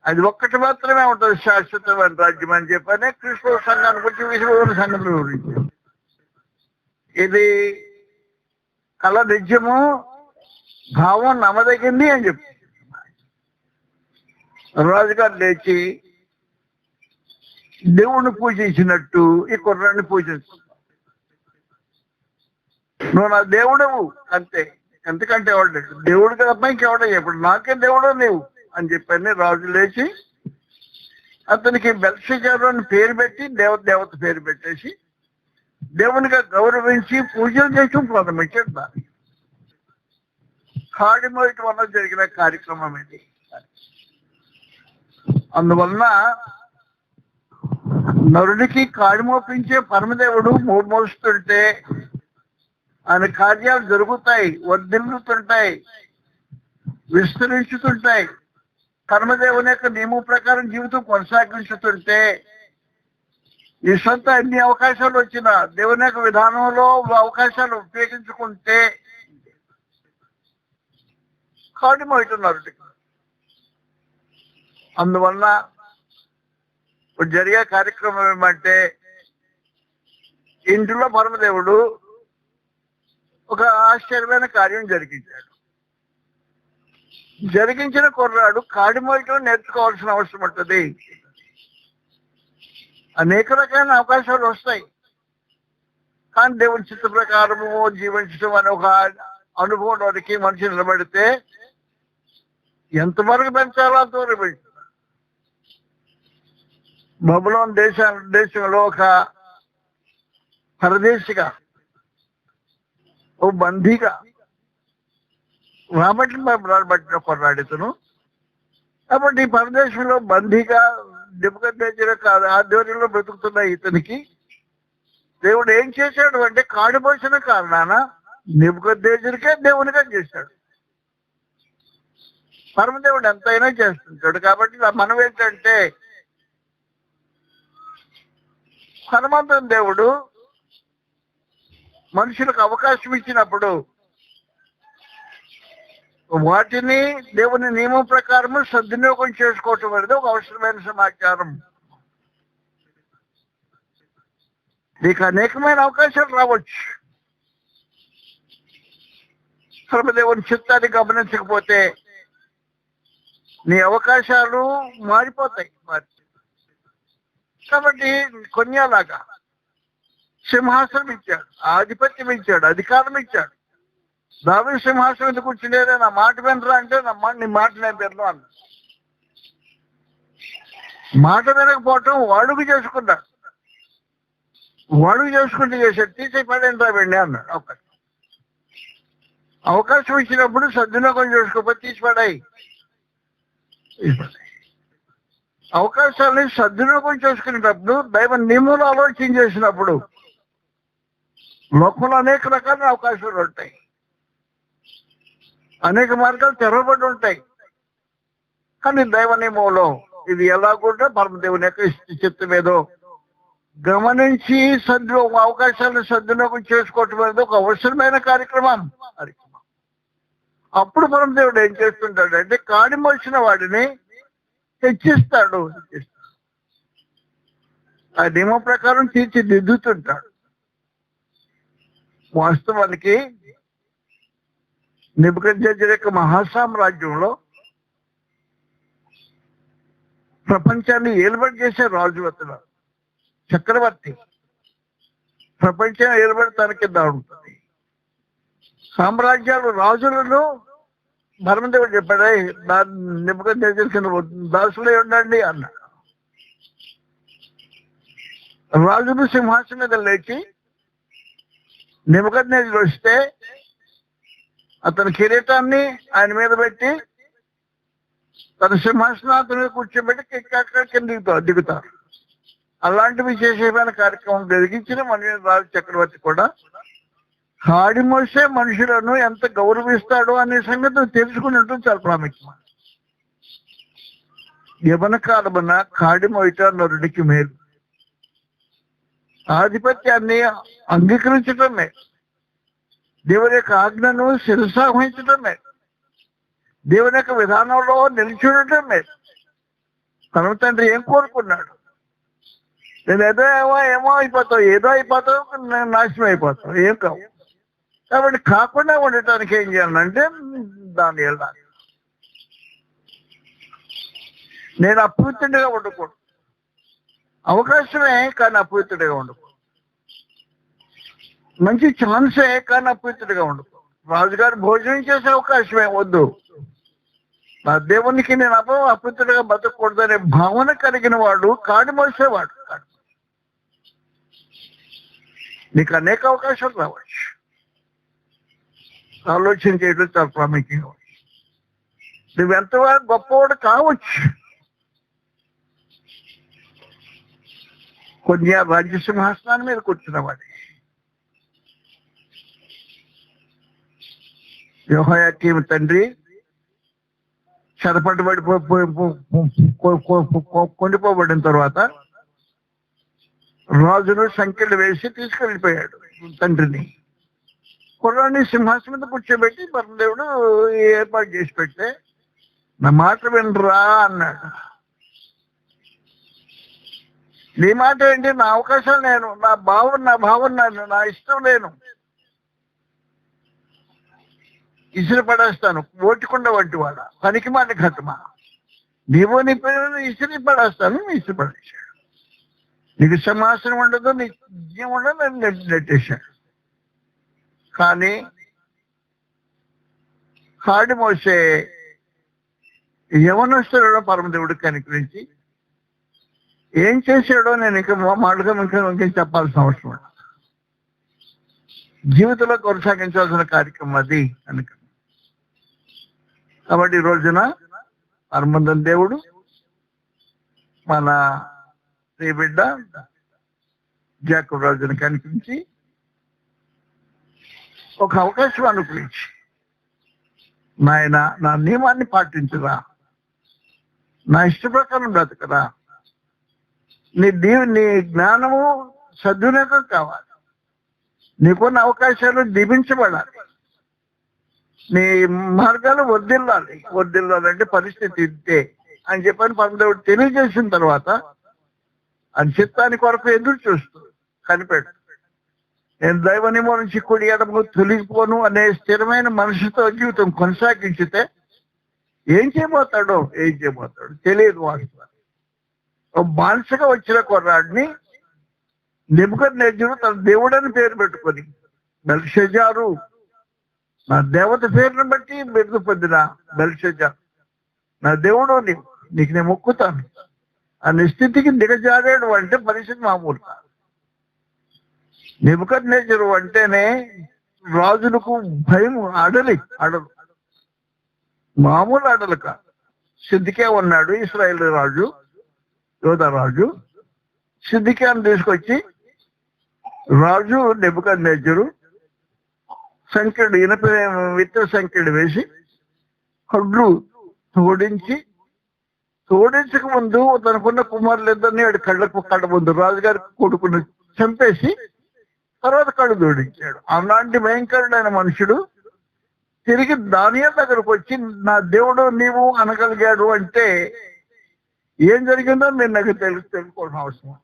అది ఒక్కటి మాత్రమే ఉంటుంది శాశ్వతమైన రాజ్యం అని చెప్పని క్రీస్తు సంఘానికి వచ్చి విశ్వ సంఘటన గురించి ఇది కళ నిజము, భావం నమ్మదగింది అని చెప్పి రాజుగారు లేచి దేవుణ్ణి పూజించినట్టు ఈ కుర్రాన్ని పూజించు. నువ్వు నా దేవుడవు అంతే, ఎందుకంటే ఎవడు దేవుడికి అబ్బాయికి ఎవడో ఇప్పుడు నాకే దేవుడు నీవు అని చెప్పని రాజు లేచి అతనికి బెల్షజరు అని పేరు పెట్టి దేవత పేరు పెట్టేసి దేవునిగా గౌరవించి పూజలు చేసి ప్రారంభించాడు. దాన్ని కాడిమోయటం వల్ల జరిగిన కార్యక్రమం ఇది. అందువలన నరుడికి కాడిమోపించే పరమదేవుడు మోస్తుంటే ఆయన కార్యాలు జరుగుతాయి, వర్ధిల్లుతుంటాయి, విస్తరించుతుంటాయి. కర్మదేవుని యొక్క నియమం ప్రకారం జీవితం కొనసాగించుతుంటే ఈ సొంత అన్ని అవకాశాలు వచ్చిన దేవుని యొక్క విధానంలో అవకాశాలు ఉపయోగించుకుంటే కాడిమోయటున్నారు. అందువల్ల జరిగే కార్యక్రమం ఏమంటే ఇంటిలో పరమదేవుడు ఒక ఆశ్చర్యమైన కార్యం జరిగించాడు. జరిగించిన కుర్రాడు కాడిమోయటం నేర్చుకోవాల్సిన అవసరం ఉంటుంది. అనేక రకాల అవకాశాలు వస్తాయి, కానీ దేవుని చిత్త ప్రకారము జీవించడం అనే ఒక అనుభవంలోనికి మనిషి నిలబడితే ఎంతవరకు పెంచాలో అంతవరకు పెంచుతారు. బబులోన్ దేశంలో ఒక పరదేశిగా, ఓ బందీగా రాబట్టిన కొర్రాడితను. కాబట్టి ఈ పరదేశంలో బందీగా నెబుకద్నెజరు ఆధ్వర్యంలో బ్రతుకుతున్న ఇతనికి దేవుడు ఏం చేశాడు అంటే కాడిపోసిన కారణాన నెబుకద్నెజరుకే దేవునిగా చేశాడు. పరమదేవుడు ఎంతైనా చేస్తుంటాడు. కాబట్టి మనం ఏంటంటే హనుమంతుని దేవుడు మనుషులకు అవకాశం ఇచ్చినప్పుడు వాటిని దేవుని నియమం ప్రకారము సద్వినియోగం చేసుకోవటం అనేది ఒక అవసరమైన సమాచారం. నీకు అనేకమైన అవకాశాలు రావచ్చు. సర్వదేవుని చిత్తాన్ని గమనించకపోతే నీ అవకాశాలు మారిపోతాయి. కాబట్టి కొన్యాలాగా సింహాసనం ఇచ్చాడు, ఆధిపత్యం ఇచ్చాడు, అధికారం ఇచ్చాడు. దావీదు సింహాసనం ఎందుకు కూర్చునేదే, నా మాట వినరా అంటే నీ మాట నేను వినను అన్న. మాట వినకపోవటం వాడుకు చేసుకున్నాడు. వాడుకు చేసుకుంటే చేశాడు, తీసేపడేంట్రా వెళ్ళి అన్నాడు. అవకాశం ఇచ్చినప్పుడు సద్వినియోగం చేసుకోకపోతే తీసిపడాయి. అవకాశాన్ని సద్వినియోగం చేసుకునేటప్పుడు దైవ నియమంలో ఆలోచన చేసినప్పుడు లోకంలో అనేక రకాల అవకాశాలు ఉంటాయి, అనేక మార్గాలు తెరవబడి ఉంటాయి. కానీ దైవ నియమంలో ఇది ఎలాగుంటే పరమదేవుని యొక్క చిత్తం ఏదో గమనించి అవకాశాలను సద్వినియోగం చేసుకోవటం అనేది ఒక అవసరమైన కార్యక్రమం. అప్పుడు పరమదేవుడు ఏం చేస్తుంటాడు అంటే కాడిమోసిన వాడిని హెచ్చిస్తాడు. ఆ నియమం ప్రకారం తీర్చిదిద్దుతుంటాడు. వాస్తవానికి నెబుకద్నెజరు యొక్క మహాసామ్రాజ్యంలో ప్రపంచాన్ని ఏలుబడి చేసే రాజు అతను, చక్రవర్తి. ప్రపంచం ఏలుబడి తన కింద ఉంటుంది. సామ్రాజ్యాలు రాజులను పరమదేవుడు చెప్పాడు, నెబుకద్నెజరు కింద దాసులే ఉండండి అన్నాడు. రాజులు సింహాసనం మీద లేచి నెబుకద్నెజరు వస్తే అతని కిరీటాన్ని ఆయన మీద పెట్టి తన సింహాసనాథ మీద కూర్చోబెట్టి కిందకి దిగుతారు. అలాంటి విశేషమైన కార్యక్రమం జరిగించిన మన రాజు చక్రవర్తి కూడా కాడి మోసే మనుషులను ఎంత గౌరవిస్తాడో అనే సంగతి తెలుసుకుని ఉంటుంది చాలా ప్రాముఖ్యం. యవన కాలమున కాడి మోయట నరుడికి మేలు. ఆధిపత్యాన్ని అంగీకరించటమే, దేవుని యొక్క ఆజ్ఞను శిరసావహించటమే, దేవుని యొక్క విధానంలో నిలిచుండటమే. తన తండ్రి ఏం కోరుకున్నాడు? నేను ఏమో అయిపోతావు, ఏదో అయిపోతావు, నేను నాశనం అయిపోతావు, ఏం కావు. కాబట్టి కాకుండా ఉండటానికి ఏం చేయాలంటే దాన్ని వెళ్ళాలి. నేను అపవిత్రుడిగా ఉండకూడదు. అవకాశమే కానీ అపవిత్రుడిగా ఉండకూడదు. మంచి ఛాన్సే కానీ అపవిత్రుడిగా ఉండకూడదు. రాజుగారు భోజనం చేసే అవకాశమే వద్దు. నా దేవునికి నేను అపవిత్రుడిగా బతకూడదనే భావన కలిగిన వాడు కాడి మోసేవాడు. నీకు అనేక అవకాశాలు రావచ్చు. ఆలోచన చేయడం చాలా ప్రాముఖ్యంగా. నువ్వెంత గొప్పవాడు కావచ్చు. కొన్ని రాజ్య సింహాసనాన్ని మీద కూర్చున్నవాడి యెహోయాకీము తండ్రి చెరపట్టుబడి కొండిపోబడిన తర్వాత రాజును సంఖ్యలు వేసి తీసుకెళ్ళిపోయాడు తండ్రిని. కుర్రాన్ని సింహాసనం మీద కూర్చోబెట్టి పరమదేవుడు ఏర్పాటు చేసి పెడితే నా మాట వినరా అన్నాడు. నీ మాట ఏంటి? నా అవకాశం నేను, నా భావన నా ఇష్టం నేను ఇసిరి పడేస్తాను. ఓటికుండ వంటి వాడ, పనికి మాట ఘటమా, నీవు నీ పిల్లలు ఇసిరి పడేస్తాను. ఇసిరి పడేశాడు. నీకు సింహాసనం ఉండదు, నీ జీవం ఉండదు, నేను నెట్టేశాడు. కానీ కాడి మోసే యవనస్తుడు పరమదేవుడు కనికరించి ఏం చేశాడో నేను ఇంకా మాటగా ఇంకా చెప్పాల్సిన అవసరం. జీవితంలో కొనసాగించాల్సిన కార్యక్రమం అది కనుక. కాబట్టి ఈ రోజున పరమందం దేవుడు మన శ్రీ బిడ్డ జాకబ్ రాజును కనిపించి ఒక అవకాశం అనుకూలించి, నాయన నా నియమాన్ని పాటించురా, నా ఇష్ట ప్రకారం బ్రతకరా, నీ జ్ఞానము సద్వినియోగం కావాలి, నీకున్న అవకాశాలు దీవించబడాలి, నీ మార్గాలు వర్దిల్లాలంటే పరిస్థితి ఇంతే అని చెప్పని పరమదేవుడు తెలియజేసిన తర్వాత అది చిత్తాన్ని కొరకు ఎదురు చూస్తూ కనిపెడు. నేను దైవ నియమం నుంచి కుడి ఎడము తొలగిపోను అనే స్థిరమైన మనసుతో జీవితం కొనసాగించితే ఏం చేయబోతాడో తెలియదు. వాస్తవం బానిసగా వచ్చిన కుర్రాడిని నెబుకద్నెజరు తన దేవుడని పేరు పెట్టుకొని, బెల్షజారు నా దేవత పేరును బట్టి బిరుదు పొందిన బెల్షజారు, నా దేవుడు నీకు నేను మొక్కుతాను అనే స్థితికి దిగజారాడు. అంటే పరిస్థితి మామూలు కాదు. నెబుకద్నెజరు అంటేనే రాజులకు భయం, అడలు మామూలు అడలు కాదు. సిద్దికే ఉన్నాడు ఇశ్రాయేలు రాజు, యోధా రాజు. సిద్దికేను తీసుకొచ్చి రాజు నెబుకద్నెజరు సంఖ్యడు ఇనప విత్తన సంఖ్యడు వేసి కడ్లు తోడించక ముందు తనకున్న కుమారులిద్దరిని వాడి కళ్ళ ముందు రాజుగారి కొడుకుని చంపేసి తర్వాత కళ్ళు జోడించాడు. అలాంటి భయంకరుడైన మనుషుడు తిరిగి దానియేలు దగ్గరకు వచ్చి నా దేవుడు నీవు అనగలిగాడు అంటే ఏం జరిగిందో నేను నాకు తెలుసుకోవడం అవసరం.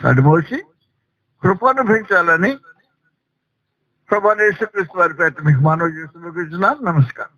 కాడిమోసి కృపానుభవించాలని ప్రభువైన యేసుక్రీస్తు వారి పేరిట మీకు మనవి చేస్తూ ముగిస్తున్నాను. నమస్కారం.